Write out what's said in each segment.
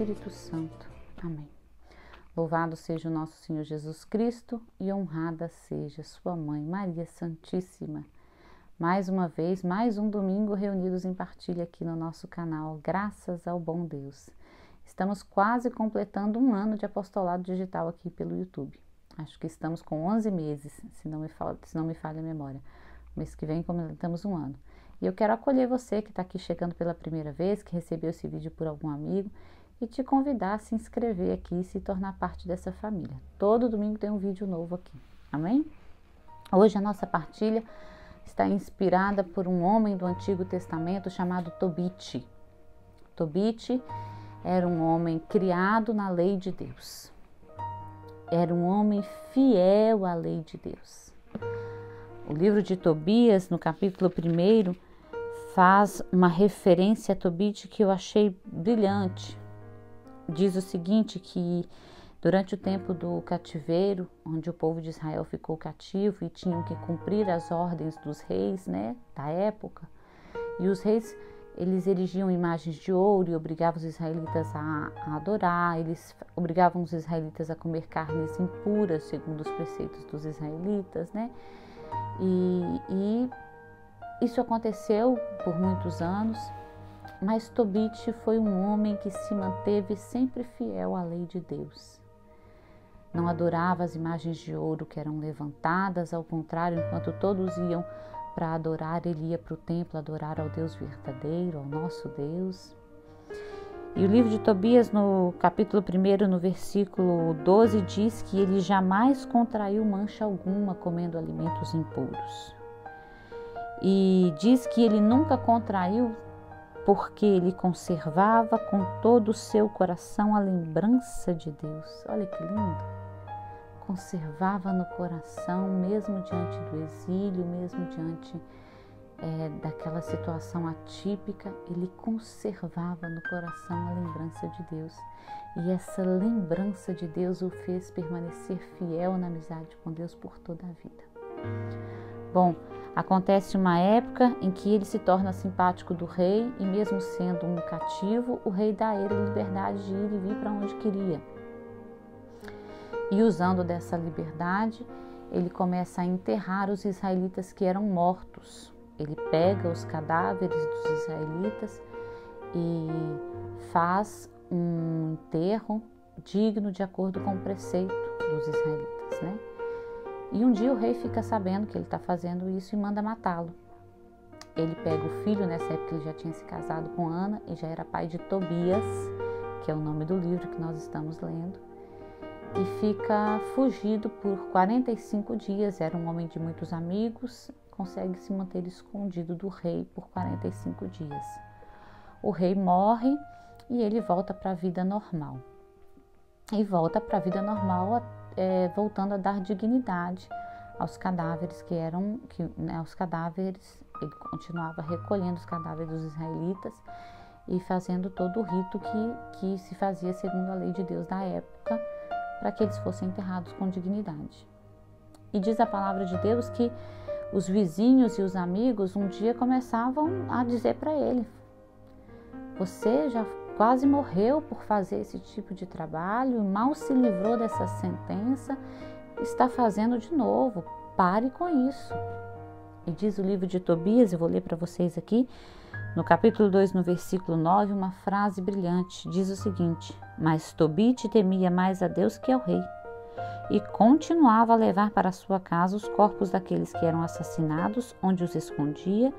Espírito Santo. Amém. Louvado seja o nosso Senhor Jesus Cristo e honrada seja sua mãe, Maria Santíssima. Mais uma vez, mais um domingo reunidos em partilha aqui no nosso canal, graças ao bom Deus. Estamos quase completando um ano de apostolado digital aqui pelo YouTube. Acho que estamos com 11 meses, se não me falha a memória. Mês que vem completamos um ano. E eu quero acolher você que está aqui chegando pela primeira vez, que recebeu esse vídeo por algum amigo, e te convidar a se inscrever aqui e se tornar parte dessa família. Todo domingo tem um vídeo novo aqui. Amém? Hoje a nossa partilha está inspirada por um homem do Antigo Testamento chamado Tobit. Tobit era um homem criado na lei de Deus. Era um homem fiel à lei de Deus. O livro de Tobias, no capítulo 1, faz uma referência a Tobit que eu achei brilhante. Diz o seguinte, que durante o tempo do cativeiro, onde o povo de Israel ficou cativo e tinham que cumprir as ordens dos reis, da época, e os reis, eles erigiam imagens de ouro e obrigavam os israelitas a adorar, eles obrigavam os israelitas a comer carnes impuras, segundo os preceitos dos israelitas, E isso aconteceu por muitos anos, mas Tobit foi um homem que se manteve sempre fiel à lei de Deus. Não adorava as imagens de ouro que eram levantadas, ao contrário, enquanto todos iam para adorar, ele ia para o templo adorar ao Deus verdadeiro, ao nosso Deus. E o livro de Tobias, no capítulo 1, no versículo 12, diz que ele jamais contraiu mancha alguma comendo alimentos impuros. E diz que ele nunca contraiu porque ele conservava com todo o seu coração a lembrança de Deus. Olha que lindo! Conservava no coração, mesmo diante do exílio, mesmo diante daquela situação atípica, ele conservava no coração a lembrança de Deus. E essa lembrança de Deus o fez permanecer fiel na amizade com Deus por toda a vida. Bom, acontece uma época em que ele se torna simpático do rei e mesmo sendo um cativo, o rei dá a ele a liberdade de ir e vir para onde queria. E usando dessa liberdade, ele começa a enterrar os israelitas que eram mortos. Ele pega os cadáveres dos israelitas e faz um enterro digno de acordo com o preceito dos israelitas, E um dia o rei fica sabendo que ele está fazendo isso e manda matá-lo. Ele pega o filho, nessa época ele já tinha se casado com Ana e já era pai de Tobias, que é o nome do livro que nós estamos lendo, e fica fugido por 45 dias. Era um homem de muitos amigos, consegue se manter escondido do rei por 45 dias. O rei morre e ele volta para a vida normal. E volta para a vida normal voltando a dar dignidade aos cadáveres ele continuava recolhendo os cadáveres dos israelitas e fazendo todo o rito que se fazia segundo a lei de Deus da época, para que eles fossem enterrados com dignidade. E diz a palavra de Deus que os vizinhos e os amigos um dia começavam a dizer para ele: você já quase morreu por fazer esse tipo de trabalho, mal se livrou dessa sentença, está fazendo de novo, pare com isso. E diz o livro de Tobias, eu vou ler para vocês aqui, no capítulo 2, no versículo 9, uma frase brilhante, diz o seguinte: mas Tobit temia mais a Deus que ao rei, e continuava a levar para sua casa os corpos daqueles que eram assassinados, onde os escondia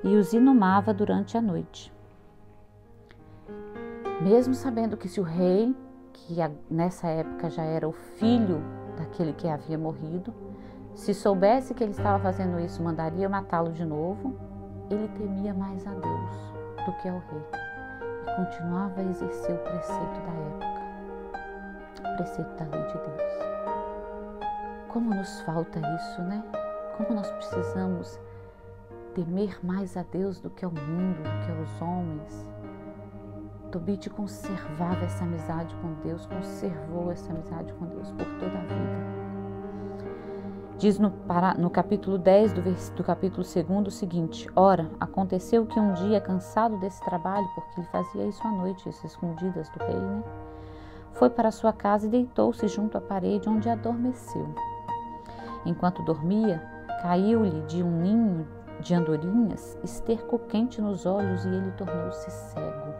e os inumava durante a noite. Mesmo sabendo que se o rei, que nessa época já era o filho daquele que havia morrido, se soubesse que ele estava fazendo isso, mandaria matá-lo de novo, ele temia mais a Deus do que ao rei e continuava a exercer o preceito da época, o preceito da lei de Deus. Como nos falta isso, Como nós precisamos temer mais a Deus do que ao mundo, do que aos homens. Tobit conservava essa amizade com Deus, conservou essa amizade com Deus por toda a vida. Diz no capítulo 10 do capítulo 2 o seguinte: ora, aconteceu que um dia, cansado desse trabalho, porque ele fazia isso à noite, as escondidas do rei, né? Foi para sua casa e deitou-se junto à parede, onde adormeceu. Enquanto dormia, caiu-lhe de um ninho de andorinhas esterco quente nos olhos e ele tornou-se cego.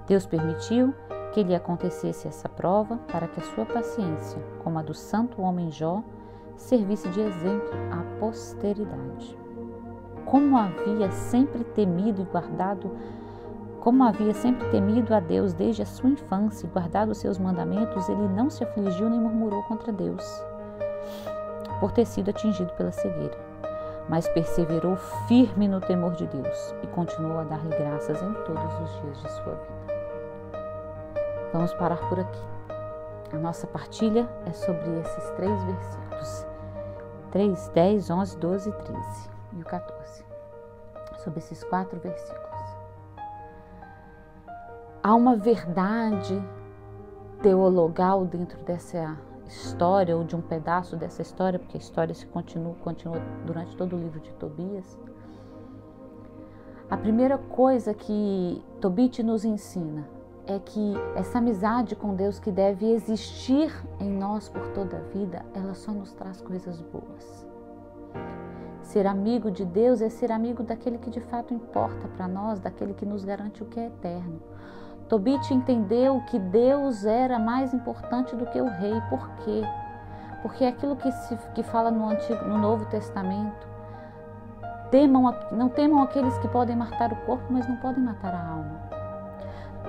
Deus permitiu que lhe acontecesse essa prova para que a sua paciência, como a do santo homem Jó, servisse de exemplo à posteridade. Como havia sempre temido a Deus desde a sua infância e guardado os seus mandamentos, ele não se afligiu nem murmurou contra Deus por ter sido atingido pela cegueira, mas perseverou firme no temor de Deus e continuou a dar-lhe graças em todos os dias de sua vida. Vamos parar por aqui. A nossa partilha é sobre esses 3 versículos: 3, 10, 11, 12, 13 e o 14. Sobre esses 4 versículos. Há uma verdade teologal dentro dessa história, ou de um pedaço dessa história, porque a história continua durante todo o livro de Tobias. A primeira coisa que Tobit nos ensina é que essa amizade com Deus que deve existir em nós por toda a vida, ela só nos traz coisas boas. Ser amigo de Deus é ser amigo daquele que de fato importa para nós, daquele que nos garante o que é eterno. Tobit entendeu que Deus era mais importante do que o rei. Por quê? Porque é aquilo que fala no Novo Testamento: não temam aqueles que podem matar o corpo, mas não podem matar a alma.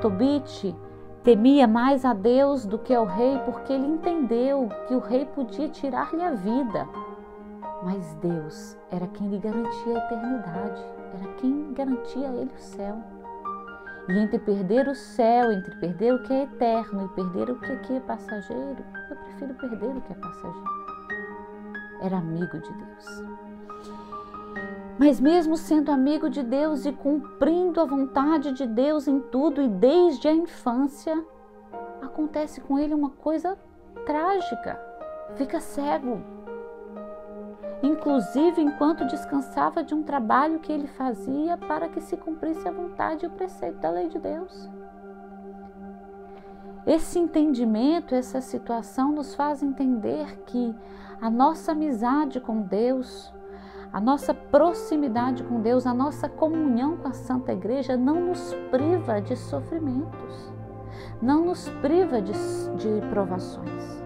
Tobit temia mais a Deus do que ao rei, porque ele entendeu que o rei podia tirar-lhe a vida, mas Deus era quem lhe garantia a eternidade, era quem garantia a ele o céu. E entre perder o céu, entre perder o que é eterno e perder o que aqui é passageiro, eu prefiro perder o que é passageiro. Era amigo de Deus. Mas mesmo sendo amigo de Deus e cumprindo a vontade de Deus em tudo, e desde a infância, acontece com ele uma coisa trágica: fica cego. Inclusive enquanto descansava de um trabalho que ele fazia para que se cumprisse a vontade e o preceito da lei de Deus. Esse entendimento, essa situação nos faz entender que a nossa amizade com Deus, a nossa proximidade com Deus, a nossa comunhão com a Santa Igreja não nos priva de sofrimentos, não nos priva de provações.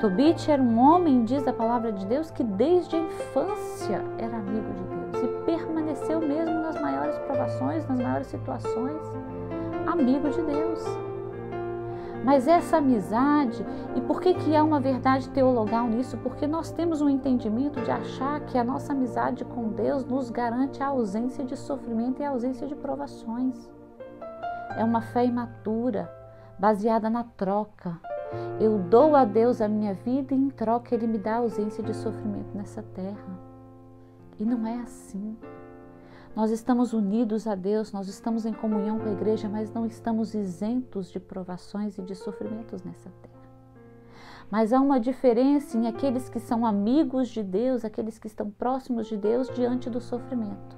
Tobit era um homem, diz a palavra de Deus, que desde a infância era amigo de Deus e permaneceu mesmo nas maiores provações, nas maiores situações, amigo de Deus. Mas essa amizade, e por que há uma verdade teologal nisso? Porque nós temos um entendimento de achar que a nossa amizade com Deus nos garante a ausência de sofrimento e a ausência de provações. É uma fé imatura, baseada na troca. Eu dou a Deus a minha vida e em troca Ele me dá a ausência de sofrimento nessa terra. E não é assim. Nós estamos unidos a Deus, nós estamos em comunhão com a igreja, mas não estamos isentos de provações e de sofrimentos nessa terra. Mas há uma diferença em aqueles que são amigos de Deus, aqueles que estão próximos de Deus diante do sofrimento.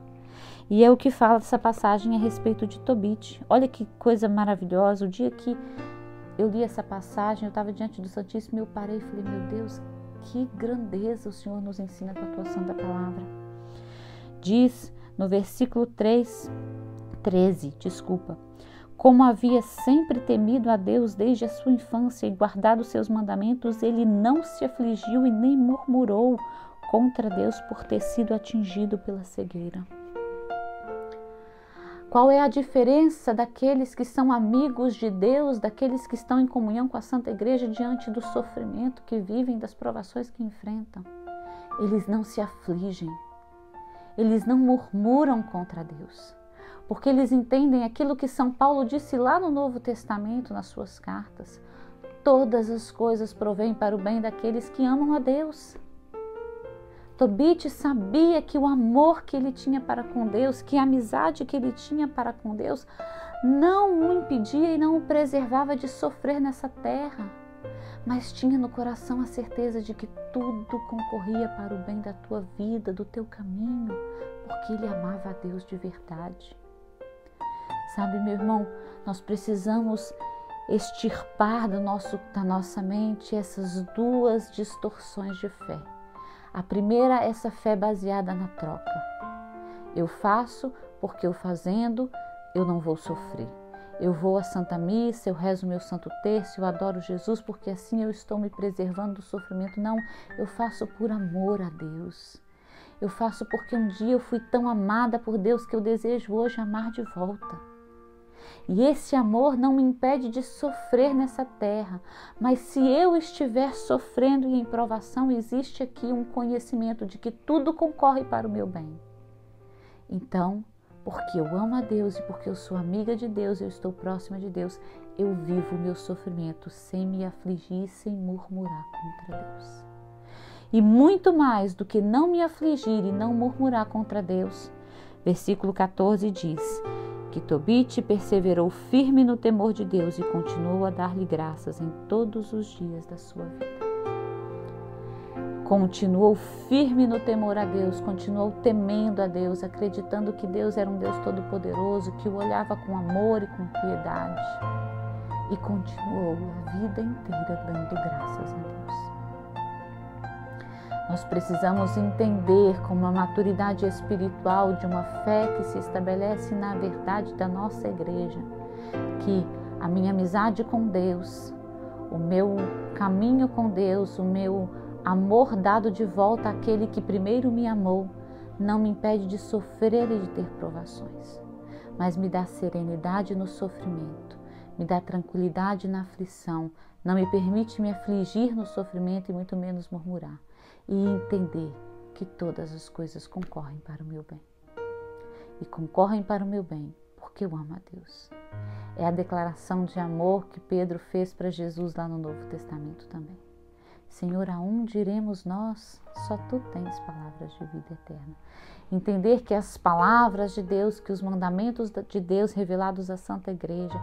E é o que fala essa passagem a respeito de Tobit. Olha que coisa maravilhosa. O dia que eu li essa passagem, eu estava diante do Santíssimo e eu parei e falei: meu Deus, que grandeza o Senhor nos ensina com a tua santa palavra. Diz no versículo 13, como havia sempre temido a Deus desde a sua infância e guardado os seus mandamentos, ele não se afligiu e nem murmurou contra Deus por ter sido atingido pela cegueira. Qual é a diferença daqueles que são amigos de Deus, daqueles que estão em comunhão com a Santa Igreja diante do sofrimento que vivem, das provações que enfrentam? Eles não se afligem, eles não murmuram contra Deus, porque eles entendem aquilo que São Paulo disse lá no Novo Testamento, nas suas cartas: todas as coisas provêm para o bem daqueles que amam a Deus. Tobit sabia que o amor que ele tinha para com Deus, que a amizade que ele tinha para com Deus, não o impedia e não o preservava de sofrer nessa terra. mas tinha no coração a certeza de que tudo concorria para o bem da tua vida, do teu caminho, porque ele amava a Deus de verdade. Sabe, meu irmão, nós precisamos extirpar da nossa mente essas duas distorções de fé. A primeira, essa fé baseada na troca. Eu faço porque eu fazendo, eu não vou sofrer. Eu vou à Santa Missa, eu rezo meu Santo Terço, eu adoro Jesus porque assim eu estou me preservando do sofrimento. Não, eu faço por amor a Deus. Eu faço porque um dia eu fui tão amada por Deus que eu desejo hoje amar de volta. E esse amor não me impede de sofrer nessa terra, mas se eu estiver sofrendo e em provação, existe aqui um conhecimento de que tudo concorre para o meu bem. Então, porque eu amo a Deus e porque eu sou amiga de Deus, eu estou próxima de Deus, eu vivo o meu sofrimento sem me afligir, sem murmurar contra Deus. E muito mais do que não me afligir e não murmurar contra Deus, versículo 14 diz que Tobit perseverou firme no temor de Deus e continuou a dar-lhe graças em todos os dias da sua vida. Continuou firme no temor a Deus, continuou temendo a Deus, acreditando que Deus era um Deus todo-poderoso, que o olhava com amor e com piedade. E continuou a vida inteira dando graças a Deus. Nós precisamos entender com uma maturidade espiritual de uma fé que se estabelece na verdade da nossa igreja, que a minha amizade com Deus, o meu caminho com Deus, o meu amor dado de volta àquele que primeiro me amou, não me impede de sofrer e de ter provações, mas me dá serenidade no sofrimento, me dá tranquilidade na aflição, não me permite me afligir no sofrimento e muito menos murmurar. E entender que todas as coisas concorrem para o meu bem. E concorrem para o meu bem porque eu amo a Deus. É a declaração de amor que Pedro fez para Jesus lá no Novo Testamento também. Senhor, aonde iremos nós? Só Tu tens palavras de vida eterna. Entender que as palavras de Deus, que os mandamentos de Deus revelados à Santa Igreja,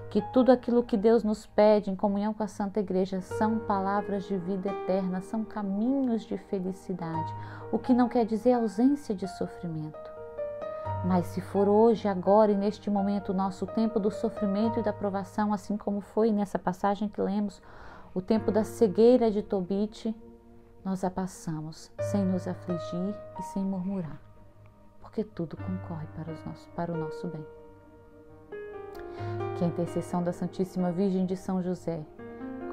que tudo aquilo que Deus nos pede em comunhão com a Santa Igreja são palavras de vida eterna, são caminhos de felicidade, o que não quer dizer ausência de sofrimento. Mas se for hoje, agora e neste momento o nosso tempo do sofrimento e da provação, assim como foi nessa passagem que lemos, o tempo da cegueira de Tobit, nós a passamos sem nos afligir e sem murmurar, porque tudo concorre para o nosso bem. Que a intercessão da Santíssima Virgem de São José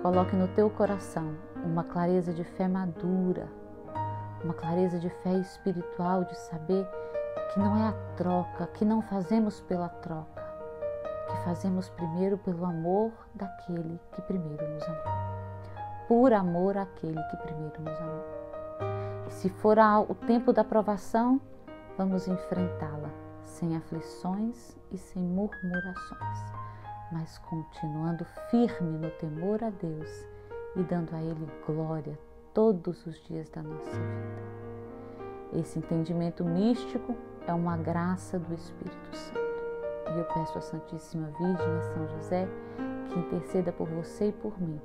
coloque no teu coração uma clareza de fé madura, uma clareza de fé espiritual, de saber que não é a troca, que não fazemos pela troca, que fazemos primeiro pelo amor daquele que primeiro nos amou. Por amor àquele que primeiro nos amou. E se for o tempo da provação, vamos enfrentá-la sem aflições e sem murmurações, mas continuando firme no temor a Deus e dando a Ele glória todos os dias da nossa vida. Esse entendimento místico é uma graça do Espírito Santo. E eu peço à Santíssima Virgem e a São José que interceda por você e por mim,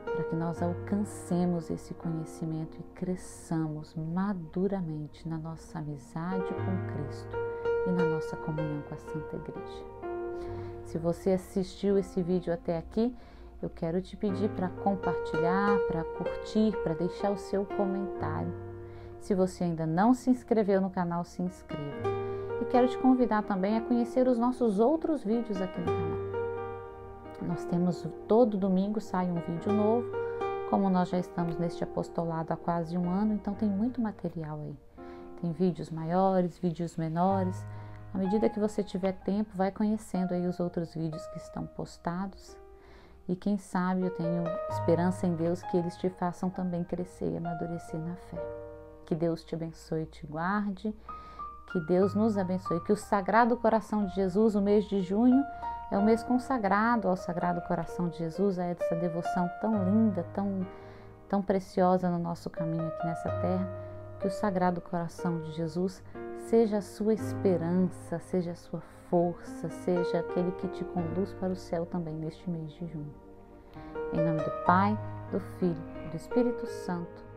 para que nós alcancemos esse conhecimento e cresçamos maduramente na nossa amizade com Cristo e na nossa comunhão com a Santa Igreja. Se você assistiu esse vídeo até aqui, eu quero te pedir para compartilhar, para curtir, para deixar o seu comentário. Se você ainda não se inscreveu no canal, se inscreva. E quero te convidar também a conhecer os nossos outros vídeos aqui no canal. Nós temos todo domingo sai um vídeo novo, como nós já estamos neste apostolado há quase um ano, então tem muito material aí. Tem vídeos maiores, vídeos menores. À medida que você tiver tempo, vai conhecendo aí os outros vídeos que estão postados. E quem sabe eu tenho esperança em Deus que eles te façam também crescer e amadurecer na fé. Que Deus te abençoe e te guarde. Que Deus nos abençoe. Que o Sagrado Coração de Jesus, o mês de junho, é o mês consagrado ao Sagrado Coração de Jesus, a essa devoção tão linda, tão preciosa no nosso caminho aqui nessa terra. Que o Sagrado Coração de Jesus seja a sua esperança, seja a sua força, seja aquele que te conduz para o céu também neste mês de junho. Em nome do Pai, do Filho e do Espírito Santo.